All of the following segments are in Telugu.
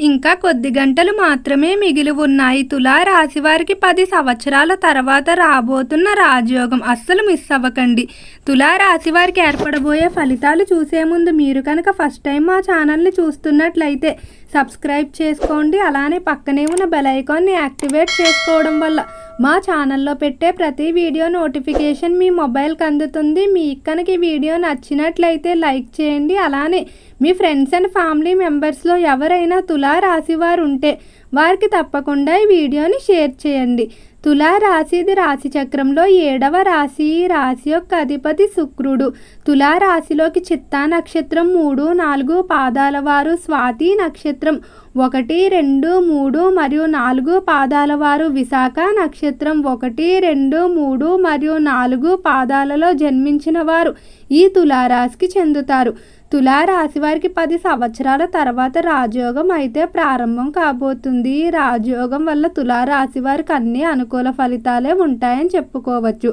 ఇంకా కొద్ది గంటలు మాత్రమే మిగిలి ఉన్నాయి. తులా రాశి వారికి 10 సంవత్సరాల తర్వాత రాబోతున్న రాజయోగం అస్సలు మిస్ అవ్వకండి. తులా రాశి వారికి ఏర్పడబోయే ఫలితాలు చూసే ముందు మీరు కనుక ఫస్ట్ టైం మా ఛానల్ని చూస్తున్నట్లయితే సబ్స్క్రైబ్ చేసుకోండి. అలానే పక్కనే ఉన్న బెల్ ఐకాన్ని యాక్టివేట్ చేసుకోవడం వల్ల మా ఛానల్లో పెట్టే ప్రతి వీడియో నోటిఫికేషన్ మీ మొబైల్కి అందుతుంది. మీకు కనుక ఈ వీడియో నచ్చినట్లయితే లైక్ చేయండి. అలానే మీ ఫ్రెండ్స్ అండ్ ఫ్యామిలీ మెంబర్స్లో ఎవరైనా తులా రాశి వారు ఉంటే వారికి తప్పకుండా ఈ వీడియోని షేర్ చేయండి. తులా రాశిది రాశి చక్రంలో 7వ రాశి. ఈ రాశి యొక్క అధిపతి శుక్రుడు. తులా రాశిలోకి చిత్తా నక్షత్రం 3, 4 పాదాల వారు, స్వాతి నక్షత్రం 1, 2, 3 మరియు 4 పాదాల వారు, విశాఖ నక్షత్రం 1, 2, 3 మరియు 4 పాదాలలో జన్మించిన వారు ఈ తులారాశికి చెందుతారు. తులారాశి వారికి 10 సంవత్సరాల తర్వాత రాజయోగం అయితే ప్రారంభం కాబోతుంది. ఈ రాజయోగం వల్ల తులారాశి వారికి అన్ని అనుకూల ఫలితాలే ఉంటాయని చెప్పుకోవచ్చు.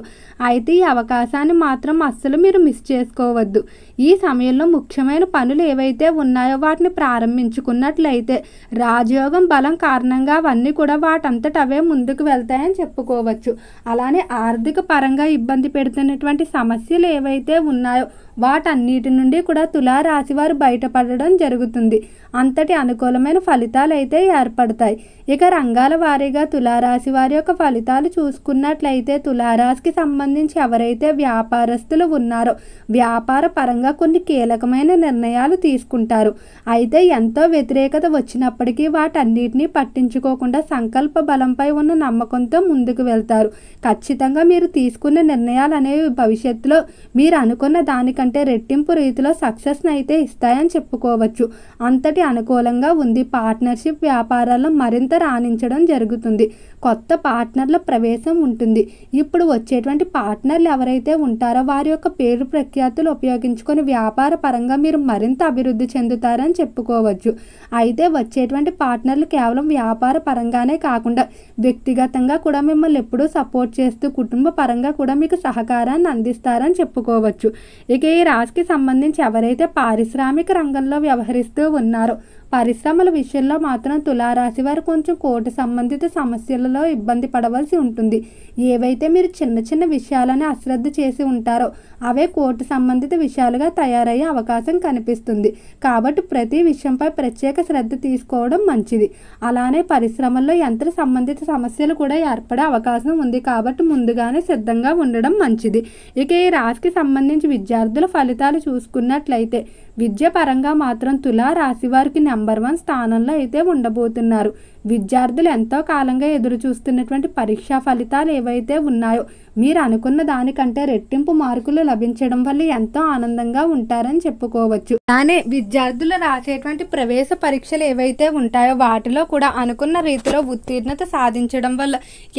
అయితే ఈ అవకాశాన్ని మాత్రం అస్సలు మీరు మిస్ చేసుకోవద్దు. ఈ సమయంలో ముఖ్యమైన పనులు ఏవైతే ఉన్నాయో వాటిని ప్రారంభించుకున్నట్లయితే రాజయోగం బలం కారణంగా అవన్నీ కూడా వాటంతట అవే ముందుకు వెళ్తాయని చెప్పుకోవచ్చు. అలానే ఆర్థిక పరంగా ఇబ్బంది పెడుతున్నటువంటి సమస్యలు ఏవైతే ఉన్నాయో వాటన్నిటి నుండి కూడా తులారాశి వారు బయటపడడం జరుగుతుంది. అంతటి అనుకూలమైన ఫలితాలు అయితే ఏర్పడతాయి. ఇక రంగాల వారీగా తులారాశి వారి యొక్క ఫలితాలు చూసుకున్నట్లయితే తులారాశికి సంబంధించి ఎవరైతే వ్యాపారస్తులు ఉన్నారో వ్యాపార పరంగా కొన్ని కీలకమైన నిర్ణయాలు తీసుకుంటారు. అయితే ఎంతో వ్యతిరేకత వచ్చినప్పటికీ వాటన్నిటిని పట్టించుకోకుండా సంకల్ప బలంపై ఉన్న నమ్మకంతో ముందుకు వెళ్తారు. ఖచ్చితంగా మీరు తీసుకున్న నిర్ణయాలు అనేవి భవిష్యత్తులో మీరు అనుకున్న దానికంటే రెట్టింపు రీతిలో సక్సెస్ని అయితే ఇస్తాయని చెప్పుకోవచ్చు. అంతటి అనుకూలంగా ఉంది. పార్ట్నర్షిప్ వ్యాపారాల్లో మరింత రాణించడం జరుగుతుంది. కొత్త పార్ట్నర్ల ప్రవేశం ఉంటుంది. ఇప్పుడు వచ్చేటువంటి పార్ట్నర్లు ఎవరైతే ఉంటారో వారి యొక్క పేరు ప్రఖ్యాతులు ఉపయోగించుకొని వ్యాపార పరంగా మీరు మరింత అభివృద్ధి చెందుతారని చెప్పుకోవచ్చు. అయితే వచ్చేటువంటి పార్ట్నర్లు కేవలం వ్యాపార పరంగానే కాకుండా వ్యక్తిగతంగా కూడా మిమ్మల్ని ఎప్పుడూ సపోర్ట్ చేస్తూ కుటుంబ పరంగా కూడా మీకు సహకారాన్ని అందిస్తారని చెప్పుకోవచ్చు. ఇక ఈ రాశికి సంబంధించి ఎవరైతే పారిశ్రామిక రంగంలో వ్యవహరిస్తూ ఉన్నారో పరిశ్రమల విషయంలో మాత్రం తులారాశి వారు కొంచెం కోర్టు సంబంధిత సమస్యలలో ఇబ్బంది పడవలసి ఉంటుంది. ఏవైతే మీరు చిన్న చిన్న విషయాలని అశ్రద్ధ చేసి ఉంటారో అవే కోర్టు సంబంధిత విషయాలుగా తయారయ్యే అవకాశం కనిపిస్తుంది. కాబట్టి ప్రతి విషయంపై ప్రత్యేక శ్రద్ధ తీసుకోవడం మంచిది. అలానే పరిశ్రమల్లో యంత్ర సంబంధిత సమస్యలు కూడా ఏర్పడే అవకాశం ఉంది. కాబట్టి ముందుగానే సిద్ధంగా ఉండడం మంచిది. ఇక ఈ రాశికి సంబంధించి విద్యార్థుల ఫలితాలు చూసుకున్నట్లయితే విద్య పరంగా మాత్రం తులారాశి వారికి నెంబర్ 1 స్థానంలో అయితే ఉండబోతున్నారు. విద్యార్థులు ఎంతో కాలంగా ఎదురు చూస్తున్నటువంటి పరీక్షా ఫలితాలు ఏవైతే ఉన్నాయో మీరు అనుకున్న దానికంటే రెట్టింపు మార్కులు లభించడం వల్ల ఎంతో ఆనందంగా ఉంటారని చెప్పుకోవచ్చు. అలానే విద్యార్థులు రాసేటువంటి ప్రవేశ పరీక్షలు ఏవైతే ఉంటాయో వాటిలో కూడా అనుకున్న రీతిలో ఉత్తీర్ణత సాధించడం వల్ల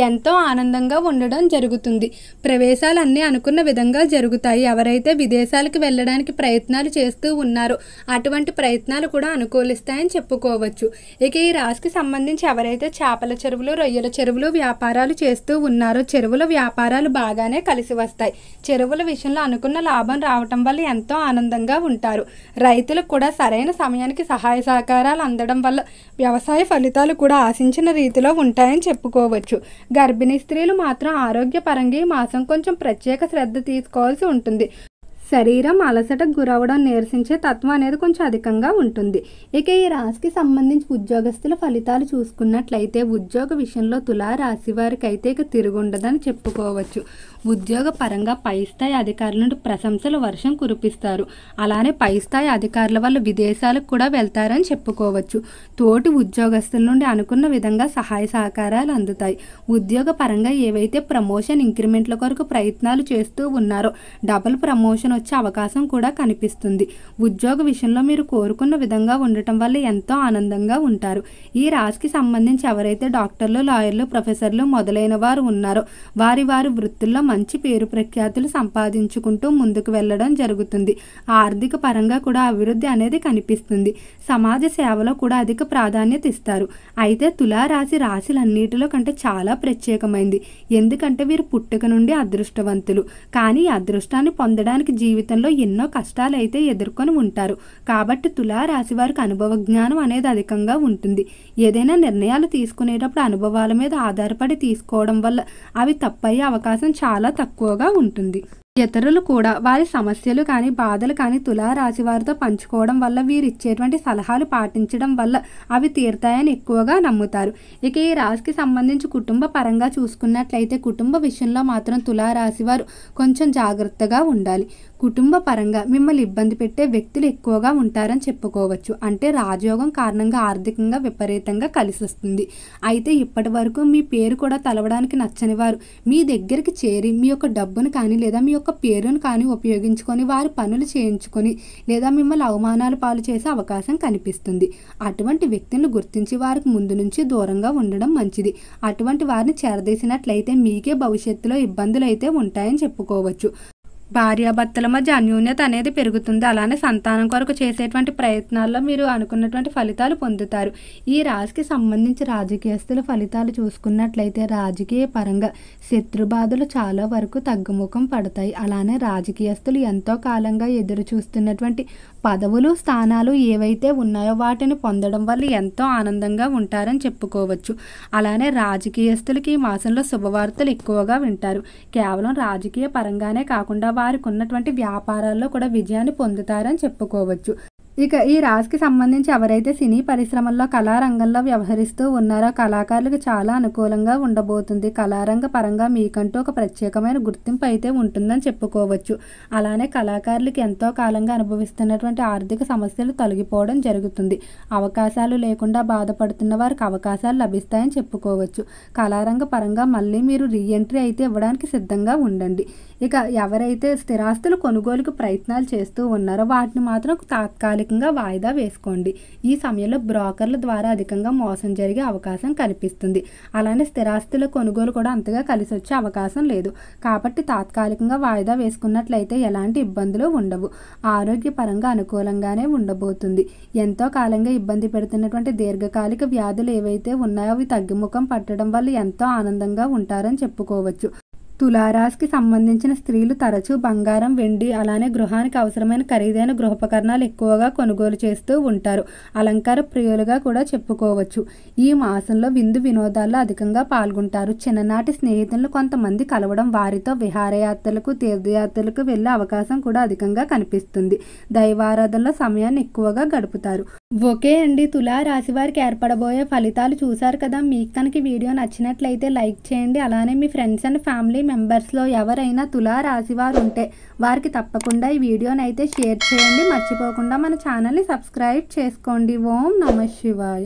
ఎంతో ఆనందంగా ఉండడం జరుగుతుంది. ప్రవేశాలు అన్నీ అనుకున్న విధంగా జరుగుతాయి. ఎవరైతే విదేశాలకు వెళ్ళడానికి ప్రయత్నాలు చేస్తూ ఉన్నారో అటువంటి ప్రయత్నాలు కూడా అనుకూలిస్తాయని చెప్పుకోవచ్చు. ఇక ఈ రాశికి సంబంధించి ఎవరైతే చేపల చెరువులు, రొయ్యల చెరువులు వ్యాపారాలు చేస్తూ ఉన్నారో చెరువుల వ్యాపారాలు బాగానే కలిసి వస్తాయి. చెరువుల విషయంలో అనుకున్న లాభం రావటం వల్ల ఎంతో ఆనందంగా ఉంటారు. రైతులకు కూడా సరైన సమయానికి సహాయ సహకారాలు అందడం వల్ల వ్యవసాయ ఫలితాలు కూడా ఆశించిన రీతిలో ఉంటాయని చెప్పుకోవచ్చు. గర్భిణీ స్త్రీలు మాత్రం ఆరోగ్యపరంగా ఈ మాసం కొంచెం ప్రత్యేక శ్రద్ధ తీసుకోవాల్సి ఉంటుంది. శరీరం అలసటకు గురవడం, నీరసించే తత్వం అనేది కొంచెం అధికంగా ఉంటుంది. ఇక ఈ రాశికి సంబంధించి ఉద్యోగస్తుల ఫలితాలు చూసుకున్నట్లయితే ఉద్యోగ విషయంలో తులారాశి వారికి అయితే ఇక తిరుగుండదని చెప్పుకోవచ్చు. ఉద్యోగ పరంగా పై స్థాయి అధికారుల నుండి ప్రశంసల వర్షం కురిపిస్తారు. అలానే పై స్థాయి అధికారుల వల్ల విదేశాలకు కూడా వెళ్తారని చెప్పుకోవచ్చు. తోటి ఉద్యోగస్తుల నుండి అనుకున్న విధంగా సహాయ సహకారాలు అందుతాయి. ఉద్యోగ పరంగా ఏవైతే ప్రమోషన్ ఇంక్రిమెంట్ల కొరకు ప్రయత్నాలు చేస్తూ ఉన్నారో డబుల్ ప్రమోషన్ వచ్చే అవకాశం కూడా కనిపిస్తుంది. ఉద్యోగ విషయంలో మీరు కోరుకున్న విధంగా ఉండటం వల్ల ఎంతో ఆనందంగా ఉంటారు. ఈ రాశికి సంబంధించి ఎవరైతే డాక్టర్లు, లాయర్లు, ప్రొఫెసర్లు మొదలైన వారు ఉన్నారో వారి వృత్తుల్లో మంచి పేరు ప్రఖ్యాతులు సంపాదించుకుంటూ ముందుకు వెళ్ళడం జరుగుతుంది. ఆర్థిక పరంగా కూడా అభివృద్ధి అనేది కనిపిస్తుంది. సమాజ సేవలో కూడా అధిక ప్రాధాన్యత ఇస్తారు. అయితే తులారాశి రాశులన్నిటిలో కంటే చాలా ప్రత్యేకమైంది. ఎందుకంటే వీరు పుట్టుక నుండి అదృష్టవంతులు. కానీ అదృష్టాన్ని పొందడానికి జీవితంలో ఎన్నో కష్టాలు అయితే ఎదుర్కొని ఉంటారు. కాబట్టి తులారాశి వారికి అనుభవ జ్ఞానం అనేది అధికంగా ఉంటుంది. ఏదైనా నిర్ణయాలు తీసుకునేటప్పుడు అనుభవాల మీద ఆధారపడి తీసుకోవడం వల్ల అవి తప్పయ్యే అవకాశం చాలా తక్కువగా ఉంటుంది. ఇతరులు కూడా వారి సమస్యలు కానీ బాధలు కానీ తులారాశి వారితో పంచుకోవడం వల్ల వీరు ఇచ్చేటువంటి సలహాలు పాటించడం వల్ల అవి తీరుతాయని ఎక్కువగా నమ్ముతారు. ఇక ఈ రాశికి సంబంధించి కుటుంబ పరంగా చూసుకున్నట్లయితే కుటుంబ విషయంలో మాత్రం తులారాశి వారు కొంచెం జాగ్రత్తగా ఉండాలి. కుటుంబ పరంగా మిమ్మల్ని ఇబ్బంది పెట్టే వ్యక్తులు ఎక్కువగా ఉంటారని చెప్పుకోవచ్చు. అంటే రాజయోగం కారణంగా ఆర్థికంగా విపరీతంగా కలిసి వస్తుంది. అయితే ఇప్పటి వరకు మీ పేరు కూడా తలవడానికి నచ్చని వారు మీ దగ్గరికి చేరి మీ యొక్క డబ్బును కానీ లేదా మీ యొక్క పేరును కానీ ఉపయోగించుకొని వారి పనులు చేయించుకొని లేదా మిమ్మల్ని అవమానాలు పాలు చేసే అవకాశం కనిపిస్తుంది. అటువంటి వ్యక్తులను గుర్తించి వారికి ముందు నుంచి దూరంగా ఉండడం మంచిది. అటువంటి వారిని చేరదీసినట్లయితే మీకే భవిష్యత్తులో ఇబ్బందులు అయితే ఉంటాయని చెప్పుకోవచ్చు. భార్యాభర్తల మధ్య అన్యోన్యత అనేది పెరుగుతుంది. అలానే సంతానం కొరకు చేసేటువంటి ప్రయత్నాల్లో మీరు అనుకున్నటువంటి ఫలితాలు పొందుతారు. ఈ రాశికి సంబంధించి రాజకీయస్తుల ఫలితాలు చూసుకున్నట్లయితే రాజకీయ పరంగా శత్రుబాధలు చాలా వరకు తగ్గుముఖం పడతాయి. అలానే రాజకీయస్తులు ఎంతో కాలంగా ఎదురు చూస్తున్నటువంటి పదవులు స్థానాలు ఏవైతే ఉన్నాయో వాటిని పొందడం వల్ల ఎంతో ఆనందంగా ఉంటారని చెప్పుకోవచ్చు. అలానే రాజకీయస్తులకి ఈ మాసంలో శుభవార్తలు ఎక్కువగా వింటారు. కేవలం రాజకీయ పరంగానే కాకుండా వారికి ఉన్నటువంటి వ్యాపారాల్లో కూడా విజయాన్ని పొందుతారని చెప్పుకోవచ్చు. ఇక ఈ రాశికి సంబంధించి ఎవరైతే సినీ పరిశ్రమల్లో కళారంగంలో వ్యవహరిస్తూ ఉన్నారో కళాకారులకు చాలా అనుకూలంగా ఉండబోతుంది. కళారంగ పరంగా మీకంటూ ఒక ప్రత్యేకమైన గుర్తింపు అయితే ఉంటుందని చెప్పుకోవచ్చు. అలానే కళాకారులకి ఎంతో కాలంగా అనుభవిస్తున్నటువంటి ఆర్థిక సమస్యలు తొలగిపోవడం జరుగుతుంది. అవకాశాలు లేకుండా బాధపడుతున్న వారికి అవకాశాలు లభిస్తాయని చెప్పుకోవచ్చు. కళారంగ పరంగా మళ్ళీ మీరు రీఎంట్రీ అయితే ఇవ్వడానికి సిద్ధంగా ఉండండి. ఇక ఎవరైతే స్థిరాస్తులు కొనుగోలుకు ప్రయత్నాలు చేస్తూ ఉన్నారో వాటిని మాత్రం తాత్కాలికంగా వాయిదా వేసుకోండి. ఈ సమయంలో బ్రోకర్ల ద్వారా అధికంగా మోసం జరిగే అవకాశం కనిపిస్తుంది. అలానే స్థిరాస్తుల కొనుగోలు కూడా అంతగా కలిసి వచ్చే అవకాశం లేదు. కాబట్టి తాత్కాలికంగా వాయిదా వేసుకున్నట్లయితే ఎలాంటి ఇబ్బందులు ఉండవు. ఆరోగ్యపరంగా అనుకూలంగానే ఉండబోతుంది. ఎంతో కాలంగా ఇబ్బంది పెడుతున్నటువంటి దీర్ఘకాలిక వ్యాధులు ఏవైతే ఉన్నాయో అవి తగ్గుముఖం పట్టడం వల్ల ఎంతో ఆనందంగా ఉంటారని చెప్పుకోవచ్చు. తులారాశికి సంబంధించిన స్త్రీలు తరచూ బంగారం, వెండి అలానే గృహానికి అవసరమైన ఖరీదైన గృహోపకరణాలు ఎక్కువగా కొనుగోలు చేస్తూ ఉంటారు. అలంకార ప్రియులుగా కూడా చెప్పుకోవచ్చు. ఈ మాసంలో విందు వినోదాల్లో అధికంగా పాల్గొంటారు. చిన్ననాటి స్నేహితులను కొంతమంది కలవడం, వారితో విహారయాత్రలకు తీర్థయాత్రలకు వెళ్ళే అవకాశం కూడా అధికంగా కనిపిస్తుంది. దైవారాధనలో సమయాన్ని ఎక్కువగా గడుపుతారు. ఓకే అండి, తులారాశి వారికి ఏర్పడబోయే ఫలితాలు చూశారు కదా. మీకు కనుక వీడియో నచ్చినట్లయితే లైక్ చేయండి. అలానే మీ ఫ్రెండ్స్ అండ్ ఫ్యామిలీ మెంబర్స్లో ఎవరైనా తులారాశి వారు ఉంటే వారికి తప్పకుండా ఈ వీడియోని అయితే షేర్ చేయండి. మర్చిపోకుండా మన ఛానల్ని సబ్స్క్రైబ్ చేసుకోండి. ఓం నమః శివాయ.